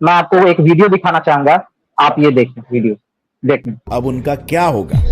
मैं आपको एक वीडियो दिखाना चाहूंगा, आप ये देखें वीडियो, देखें। अब उनका क्या होगा?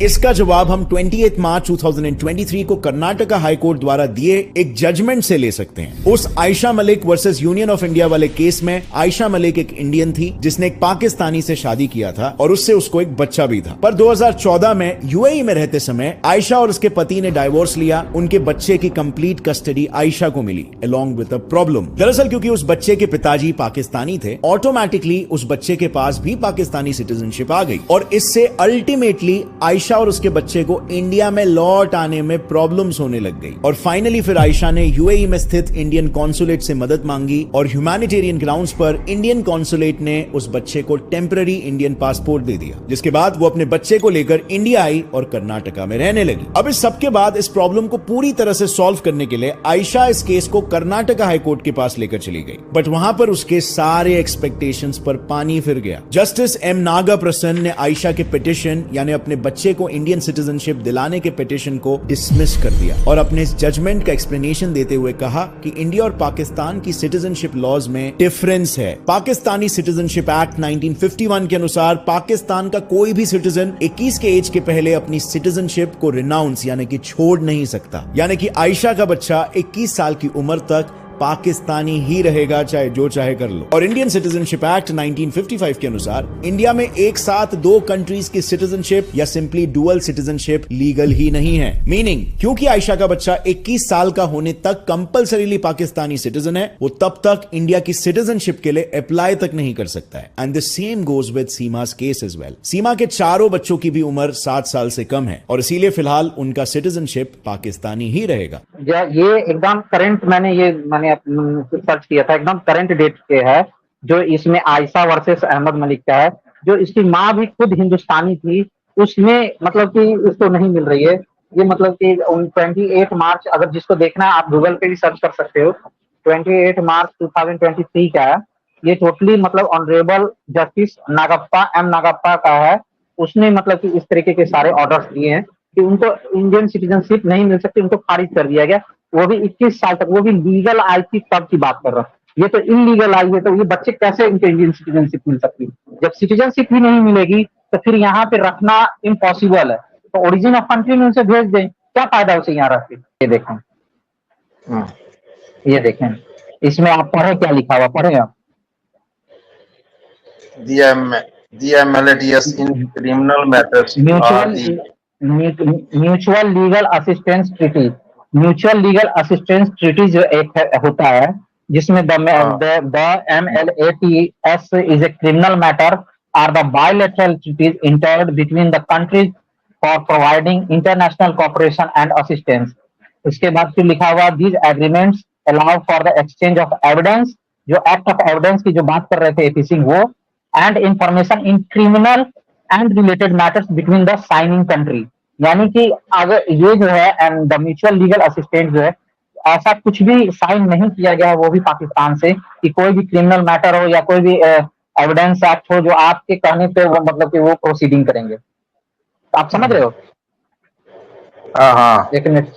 इसका जवाब हम 28 मार्च 2023 को कर्नाटका हाईकोर्ट द्वारा दिए एक जजमेंट से ले सकते हैं। उस Ayesha Malik versus union of India वाले केस में आयशा मलिक एक इंडियन थी जिसने एक पाकिस्तानी से शादी किया था और उससे उसको एक बच्चा भी था। पर 2014 में यूएई में रहते समय आयशा और उसके पति ने डाइवोर्स लिया। उनके बच्चे की कंप्लीट कस्टडी आयशा को मिली अलोंग विद अ प्रॉब्लम। दरअसल क्योंकि उस बच्चे के पिताजी पाकिस्तानी थे, ऑटोमेटिकली उस बच्चे के पास भी पाकिस्तानी सिटीजनशिप आ गई और इससे अल्टीमेटली आयशा और उसके बच्चे को इंडिया में लौट आने में प्रॉब्लम्स होने लग गई। और फाइनली फिर आयशा ने यूएई में स्थित इंडियन कॉन्सुलेट से मदद मांगी और ह्यूमैनिटेरियन ग्राउंड्स पर इंडियन कॉन्सुलेट ने उस बच्चे को टेम्पररी इंडियन पासपोर्ट दे दिया, जिसके बाद वो अपने बच्चे को लेकर इंडिया आई और कर्नाटका में रहने लगी। अब इस सबके बाद इस प्रॉब्लम को पूरी तरह से सॉल्व करने के लिए आयशा इस केस को कर्नाटका हाईकोर्ट के पास लेकर चली गई, बट वहां पर उसके सारे एक्सपेक्टेशंस पर पानी फिर गया। जस्टिस एम नागा प्रसन्न ने आयशा के पिटिशन यानी अपने बच्चे को इंडियन सिटीजनशिप दिलाने के पिटिशन को डिसमिस कर दिया और अपने इस जजमेंट का एक्सप्लेनेशन देते हुए कहा कि इंडिया और पाकिस्तान की सिटीजनशिप लॉज में डिफरेंस है। पाकिस्तानी सिटीजनशिप एक्ट 1951 के अनुसार पाकिस्तान का कोई भी सिटीजन 21 के एज के पहले अपनी सिटीजनशिप को रिनाउंस यानी कि छोड़ नहीं सकता, यानी कि आयशा का बच्चा 21 साल की उम्र तक पाकिस्तानी ही रहेगा, चाहे जो चाहे कर लो। और इंडियन सिटीजनशिप एक्ट 1955 के अनुसार इंडिया में एक साथ दो कंट्रीज की सिटीजनशिप या सिंपली डुअल सिटीजनशिप लीगल ही नहीं है। मीनिंग क्योंकि आयशा का बच्चा 21 साल का होने तक कंपलसरीली पाकिस्तानी सिटीजन है, वो तब तक इंडिया की सिटीजनशिप के लिए अप्लाई तक नहीं कर सकता है। And the same goes with Seema's case as well. Seema के चारों बच्चों की भी उम्र 7 साल से कम है और इसीलिए फिलहाल उनका सिटीजनशिप पाकिस्तानी ही रहेगा। ये एकदम करंट, मैंने सर्च किया था, एकदम करंट डेट के है, जो इसमें आयशा वर्सेस अहमद मलिक का है। जो इसकी माँ भी खुद हिंदुस्तानी थी, उसमें मतलब कि उसको नहीं मिल रही है। ये मतलब कि 28 मार्च, अगर जिसको देखना है आप गूगल पे भी सर्च कर सकते हो, 28 मार्च 2023 का है। ये टोटली मतलब honourable justice Nagappa M Nagappa का है। उसने मतलब कि इस तरीके के सारे ऑर्डर्स दिए हैं कि उनको इंडियन सिटीजनशिप नहीं मिल सकती, उनको खारिज कर दिया गया। वो भी 21 साल तक, वो भी लीगल आई थी तब की बात कर रहा हूँ। ये तो इनलीगल आई है, तो ये बच्चे कैसे इनको इंडियन सिटीजनशिप मिल सकती है? जब सिटीजनशिप ही नहीं मिलेगी तो फिर यहाँ पे रखना इम्पॉसिबल है। तो ओरिजिन ऑफ कंट्री में उसे भेज दें, क्या फायदा उसे यहाँ रख के। ये देखें, ये देखें, इसमें आप पढ़े क्या लिखा हुआ, पढ़े आप? The MLATS in criminal matters are the mutual legal assistance treaty. Mutual legal assistance treaty जो एक होता है, जिसमें the MLATS is a criminal matter are the bilateral treaties entered between the countries for providing international cooperation and assistance. उसके बाद फिर लिखा हुआ these agreements allow for the exchange of evidence, जो एक्ट ऑफ एविडेंस की जो बात कर रहे थे एपी सिंह, वो and information in criminal and related matters between the signing country. यानी कि अगर ये जो है and the mutual legal assistant जो है, ऐसा कुछ भी साइन नहीं किया गया है वो भी पाकिस्तान से कि कोई भी क्रिमिनल मैटर हो या कोई भी एविडेंस एक्ट हो जो आपके कहने पे वो मतलब कि वो प्रोसीडिंग करेंगे। तो आप समझ रहे हो? हाँ एक मिनट।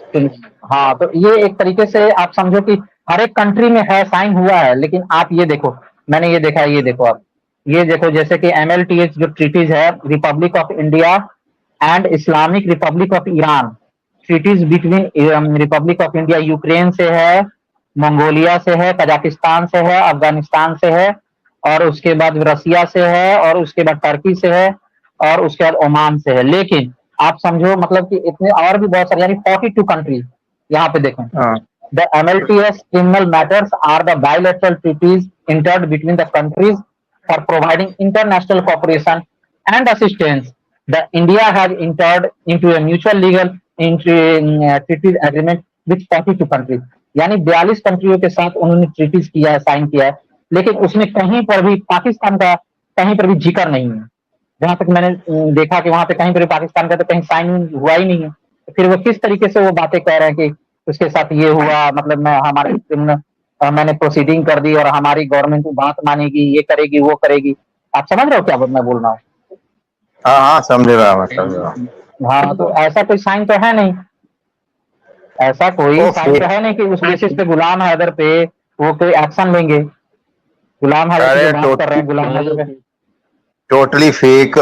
हाँ, तो ये एक तरीके से आप समझो कि हर एक कंट्री में है, साइन हुआ है। लेकिन आप ये देखो, मैंने ये देखा है, ये देखो आप, ये देखो जैसे कि MLTS जो ट्रीटीज है, republic of India and Islamic republic of Iran, treaties between republic of India Ukraine से है, मंगोलिया से है, कजाकिस्तान से है, अफगानिस्तान से है, और उसके बाद रसिया से है, और उसके बाद टर्की से है, और उसके बाद ओमान से है। लेकिन आप समझो मतलब कि इतने और भी बहुत सारे, यानी 42 कंट्रीज यहाँ पे देखें। The MLTS criminal matters are the bilateral treaties entered between the countries for providing international cooperation and assistance. The India has entered into a mutual legal treaties agreement with 42 countries. यानी 42 कंट्रियों के साथ उन्होंने treaties किया है, sign किया है, लेकिन उसमें कहीं पर भी पाकिस्तान का कहीं पर भी जिक्र नहीं है। जहां तक मैंने देखा कि वहां पे कहीं पर भी पाकिस्तान का तो कहीं साइन हुआ ही नहीं है। तो फिर वो किस तरीके से वो बातें कह रहे हैं कि उसके साथ ये हुआ, मतलब मैंने प्रोसीडिंग कर दी और हमारी गवर्नमेंट बात मानेगी, ये करेगी, वो करेगी। आप समझ रहे हो क्या मैं बोल रहा हूँ? हाँ, समझ रहा हूँ। हाँ, तो ऐसा कोई साइन तो है नहीं, ऐसा कोई साइन तो है नहीं कि उस बेसिस पे गुलाम हैदर पे वो कोई एक्शन लेंगे। गुलाम हाजी की अरे जो बात कर रहे हैं, गुलाम हाजी पे totally fake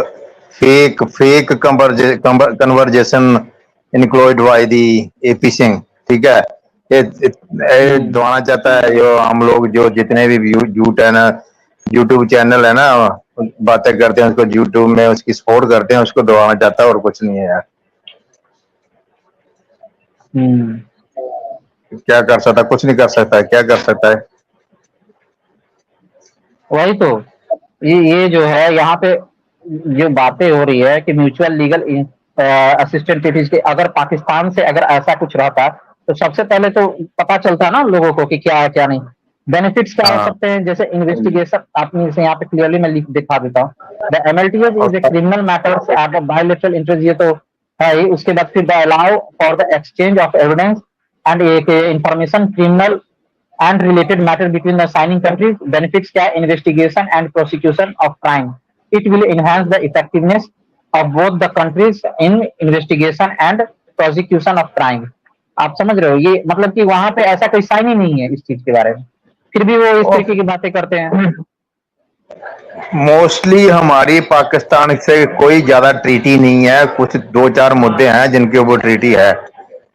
fake conversation include by the AP Singh, ठीक है। ये दबाना चाहता है जो हम लोग जो जितने भी यूट्यूब चैनल है ना, बातें करते हैं उसको यूट्यूब में उसकी सपोर्ट करते हैं, उसको दबाना चाहता है और कुछ नहीं है यार। क्या कर सकता है? कुछ नहीं कर सकता है। क्या कर सकता है? वही तो, ये जो है यहाँ पे जो बातें हो रही है कि म्यूचुअल लीगल असिस्टेंट ट्रीटीज के, अगर पाकिस्तान से अगर ऐसा कुछ रहता तो सबसे पहले तो पता चलता ना लोगों को कि क्या है क्या नहीं, बेनिफिट्स क्या हो हाँ सकते हैं। जैसे इन्वेस्टिगेशन, आपने जैसे यहाँ पे क्लियरली मैं लिख दिखा देता हूँ, the MLATs is a criminal matters at bilateral interest, ये तो है ही। उसके बाद फिर the allow for the exchange of evidence and एक information criminal and related matter between the signing countries, benefits क्या investigation and prosecution of crime. It will enhance the effectiveness of both the countries in investigation and prosecution of crime. आप समझ रहे हो, ये मतलब कि वहां पे ऐसा कोई साइन ही नहीं है इस चीज के बारे में, फिर भी वो इस तरीके की बातें करते हैं। मोस्टली हमारी पाकिस्तान से कोई ज्यादा ट्रीटी नहीं है, कुछ दो चार मुद्दे हैं जिनके ऊपर ट्रीटी है,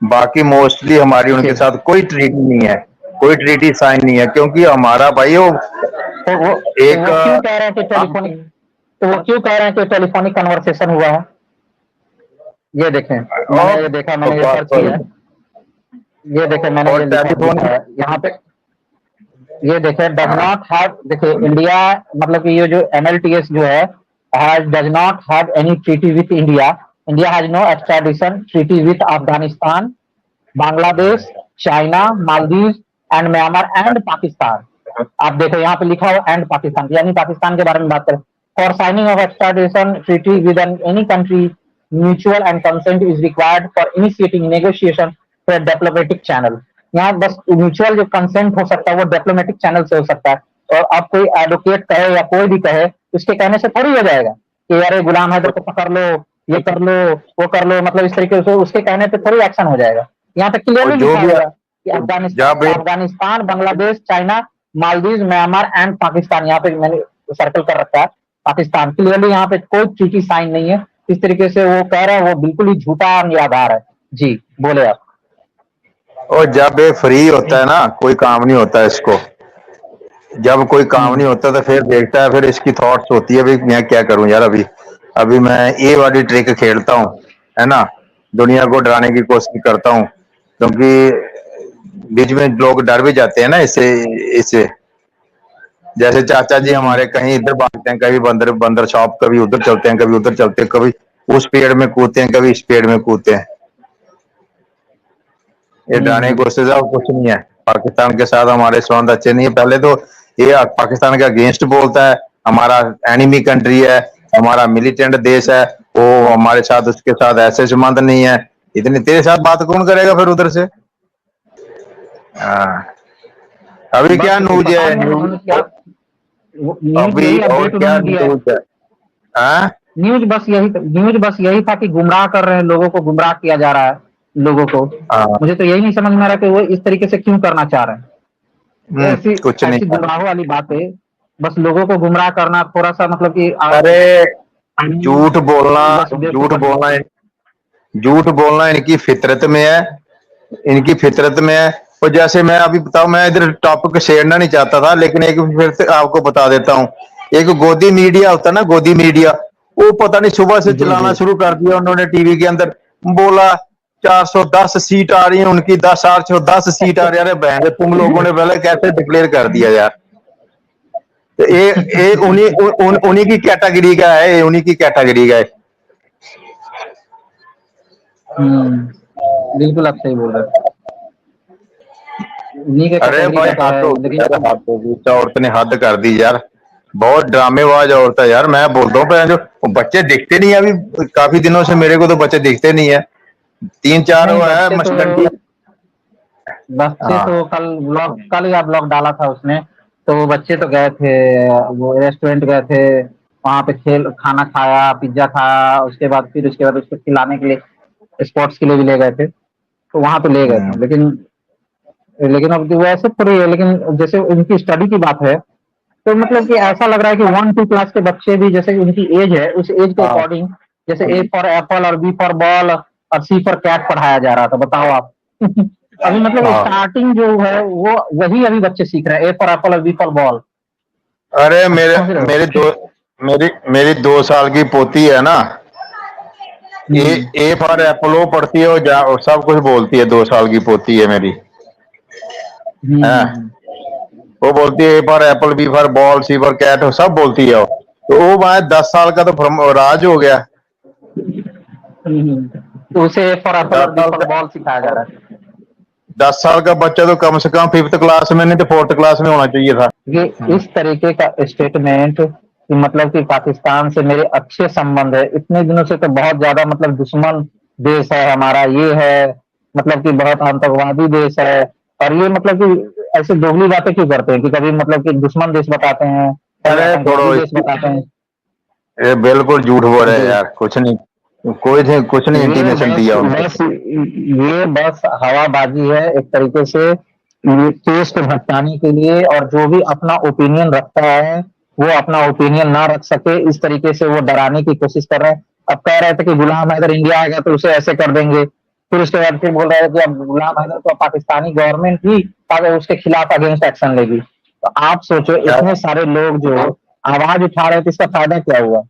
बाकी मोस्टली हमारी उनके साथ कोई ट्रीटी नहीं है, कोई ट्रीटी साइन नहीं है, क्योंकि हमारा भाई वो एक क्यों कह रहे हैं कि टेलीफोनिक, तो वो क्यों कह रहे हैं कि टेलीफोनिक कन्वर्सेशन हुआ है। ये देखें, मैंने ये देखा, मैंने ये सर्च किया, ये देखें मैंने ये लिखा है यहाँ पे, ये देखें डज नॉट हैव, देखिए इंडिया मतलब कि ये जो एमएलटीएस जो है does not have any treaty with India, India has no extradition treaty with Afghanistan, Bangladesh, China, Maldives and Myanmar and Pakistan. आप देखो यहाँ पे लिखा हो एंड पाकिस्तान, यानी पाकिस्तान के बारे में बात करें। For signing of extradition treaty with any country mutual and consent is required for initiating negotiation through diplomatic channel. यहाँ बस म्यूचुअल जो कंसेंट हो सकता है वो डिप्लोमेटिक चैनल से हो सकता है, और अब कोई एडवोकेट कहे या कोई भी कहे उसके कहने से थोड़ी हो जाएगा कि यार गुलाम हैदर को पकड़ लो, ये कर लो, वो कर लो, मतलब इस तरीके से उसके कहने पे थोड़ी एक्शन हो जाएगा। यहाँ पे क्लियरली लिखा हुआ है कि Afghanistan, Bangladesh, China, Maldives, Myanmar and Pakistan, यहाँ पे मैंने सर्कल कर रखा है पाकिस्तान, क्लियरली यहाँ पे कोई ट्रीटी साइन नहीं है। इस तरीके से वो कह रहे हैं, वो बिल्कुल ही झूठा आधार है। जी बोले आप। और जब ये फ्री होता है ना, कोई काम नहीं होता इसको, जब कोई काम नहीं होता तो फिर देखता है, फिर इसकी थॉट्स होती है भाई मैं क्या करूं यार, अभी मैं ये वाली ट्रिक खेलता हूं, है ना, दुनिया को डराने की कोशिश करता हूं, क्योंकि बीच में लोग डर भी जाते हैं ना इससे जैसे चाचा जी हमारे कहीं इधर भागते हैं, कभी बंदर शॉप, कभी उधर चलते हैं, कभी उधर चलते हैं, कभी उस पेड़ में कूदते हैं, कभी इस पेड़ में कूदते हैं। ये डराने की कोशिश है, कुछ नहीं है। पाकिस्तान के साथ हमारे संबंध अच्छे नहीं है। पहले तो ये पाकिस्तान के अगेंस्ट बोलता है, हमारा एनिमी कंट्री है, हमारा मिलिटेंट देश है, वो हमारे साथ, उसके साथ ऐसे संबंध नहीं है। इतनी तेरे साथ बात कौन करेगा फिर उधर से। अभी क्या न्यूज है, अभी और क्या न्यूज है? न्यूज बस यही था कि गुमराह कर रहे हैं लोगों को, गुमराह किया जा रहा है लोगों को। मुझे तो यही नहीं समझ में आ रहा कि वो इस तरीके से क्यों करना चाह रहे हैं। कुछ नहीं, गुमराह वाली बात है, बस लोगों को गुमराह करना, थोड़ा सा मतलब कि अरे झूठ बोलना इनकी फितरत में है, इनकी फितरत में है। और जैसे मैं अभी बताऊं, मैं इधर टॉपिक छेड़ना नहीं चाहता था, लेकिन एक फिर से आपको बता देता हूं। एक गोदी मीडिया होता है ना, गोदी मीडिया, वो पता नहीं सुबह से चलाना शुरू कर दिया उन्होंने टीवी के अंदर, बोला 410 सीट आ रही है उनकी, 810 सीट आ रही है। अरे बहन, तुम लोगों ने पहले कैसे डिक्लेयर कर दिया यार। तो ये उन्हीं की कैटेगरी का है, उन्हीं की कैटेगरी का है। बिल्कुल आप सही बोल रहे हैं। अरे भाई औरत ने हद कर दी यार, बहुत ड्रामेबाज औरत है यार। मैं बोलता हूँ जो बच्चे दिखते नहीं है, अभी काफी दिनों से मेरे को तो बच्चे दिखते नहीं है, 3-4 वो है मस्टंडी। बच्चे तो कल या ब्लॉग डाला था उसने, तो वो बच्चे तो गए थे, वो रेस्टोरेंट गए थे, वहां पे खाना खाया, पिज्जा खाया, उसके बाद उसको खिलाने के लिए स्पोर्ट्स के लिए भी ले गए थे, तो वहां पे ले गए थे। लेकिन अब वैसे थोड़ी है, लेकिन जैसे उनकी स्टडी की बात है तो मतलब कि ऐसा लग रहा है कि 1-2 क्लास के बच्चे भी जैसे कि उनकी एज है, उस एज के हाँ अकॉर्डिंग जैसे ए फॉर एप्पल और बी फॉर बॉल और सी फॉर कैट पढ़ाया जा रहा था, बताओ आप। अभी मतलब हाँ। स्टार्टिंग जो है वो वही अभी बच्चे सीख रहे हैं, ए फॉर एप्पल और बी फॉर बॉल। अरे आप मेरे समझ रहे हो? मेरी मेरी 2 साल की पोती है ना, ए हम्म। ए फॉर एप्पल वो पढ़ती है, और सब कुछ बोलती है। 2 साल की पोती है मेरी। है, हम्म। वो बोलती है A for apple, B for ball, C for cat, सब बोलती है वो। तो वो मैं 10 साल का तो राज हो गया। तो उसे ए फॉर एप्पल दस और बी साल फॉर का बॉल सिखाया जा रहा है। 10 साल का बच्चा तो कम से कम 5th क्लास में, नहीं तो 4th क्लास में होना चाहिए था। ये इस तरीके का स्टेटमेंट कि मतलब कि पाकिस्तान से मेरे अच्छे संबंध है, इतने दिनों से तो बहुत ज्यादा मतलब दुश्मन देश है हमारा, ये है मतलब कि बहुत आतंकवादी देश है। और ये मतलब कि ऐसे दोगली बातें क्यों करते हैं कि कभी मतलब कि दुश्मन देश बताते हैं, कभी अरे आतंकवादी छोड़ो देश इसकी, बताते हैं। ये बिल्कुल झूठ बोल रहे हैं जी। यार, कुछ नहीं ये इंटीमेशन बस दिया उनको। बस ये बस हवाबाजी है एक तरीके से, केस को भटकाने के लिए। और जो भी अपना ओपिनियन रखता है वो अपना ओपिनियन ना रख सके, इस तरीके से वो डराने की कोशिश कर रहे हैं। अब कह रहे थे कि गुलाम हैदर इंडिया आएगा तो उसे ऐसे कर देंगे, फिर उसके बाद फिर बोल रहे हैं कि अब गुलाम हैदर को पाकिस्तानी गवर्नमेंट ही अगर उसके खिलाफ अगेंस्ट एक्शन लेगी। तो आप सोचो क्या? इतने सारे लोग जो आवाज उठा रहे थे, इसका फायदा क्या हुआ?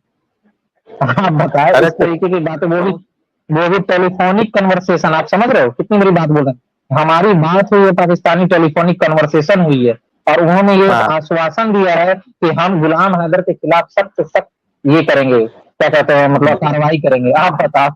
आप बताएं, अरे इस तरीके की बातें, वो भी टेलीफोनिक कन्वर्सेशन, आप समझ रहे हो कितनी बड़ी बात बोल रहे हैं। हमारी बात हुई है, पाकिस्तानी टेलीफोनिक कन्वर्सेशन हुई है, और उन्होंने ये हाँ, आश्वासन दिया है कि हम गुलाम हैदर के खिलाफ सख्त से सख्त ये करेंगे, क्या कहते हैं मतलब कार्रवाई करेंगे। आप बताओ।